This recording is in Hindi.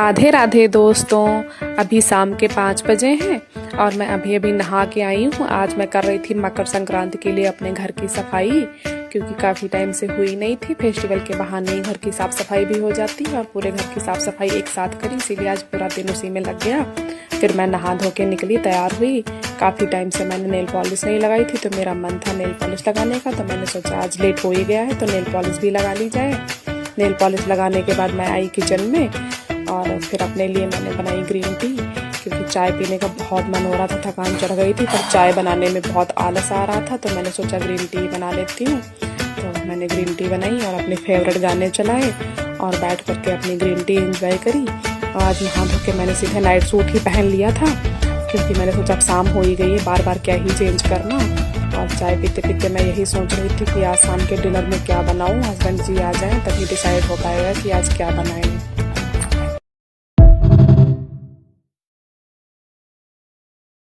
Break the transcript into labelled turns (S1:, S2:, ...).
S1: राधे राधे दोस्तों, अभी शाम के 5 बजे हैं और मैं अभी अभी नहा के आई हूँ। आज मैं कर रही थी मकर संक्रांति के लिए अपने घर की सफाई, क्योंकि काफ़ी टाइम से हुई नहीं थी। फेस्टिवल के बहाने ही घर की साफ़ सफाई भी हो जाती है और पूरे घर की साफ़ सफाई एक साथ करी, इसीलिए आज पूरा दिन उसी में लग गया। फिर मैं नहा धो के निकली, तैयार हुई। काफ़ी टाइम से मैंने नेल पॉलिश नहीं लगाई थी, तो मेरा मन था नेल पॉलिश लगाने का, तो मैंने सोचा आज लेट हो ही गया है तो नेल पॉलिश भी लगा ली जाए। नेल पॉलिश लगाने के बाद मैं आई किचन में और फिर अपने लिए मैंने बनाई ग्रीन टी, क्योंकि चाय पीने का बहुत मन हो रहा था, थकान चढ़ गई थी, पर चाय बनाने में बहुत आलस आ रहा था, तो मैंने सोचा ग्रीन टी बना लेती हूँ। तो मैंने ग्रीन टी बनाई और अपने फेवरेट गाने चलाए और बैठ करके अपनी ग्रीन टी एंजॉय करी। आज नहा धो के मैंने सीधे नाइट सूट ही पहन लिया था, क्योंकि मैंने सोचा अब शाम हो ही गई है, बार बार क्या ही चेंज करना। और चाय पीते पीते मैं यही सोच रही थी कि आज शाम के डिनर में क्या बनाऊँ। हस्बैंड जी आ जाएँ तभी डिसाइड हो पाएगा कि आज क्या बनाएं।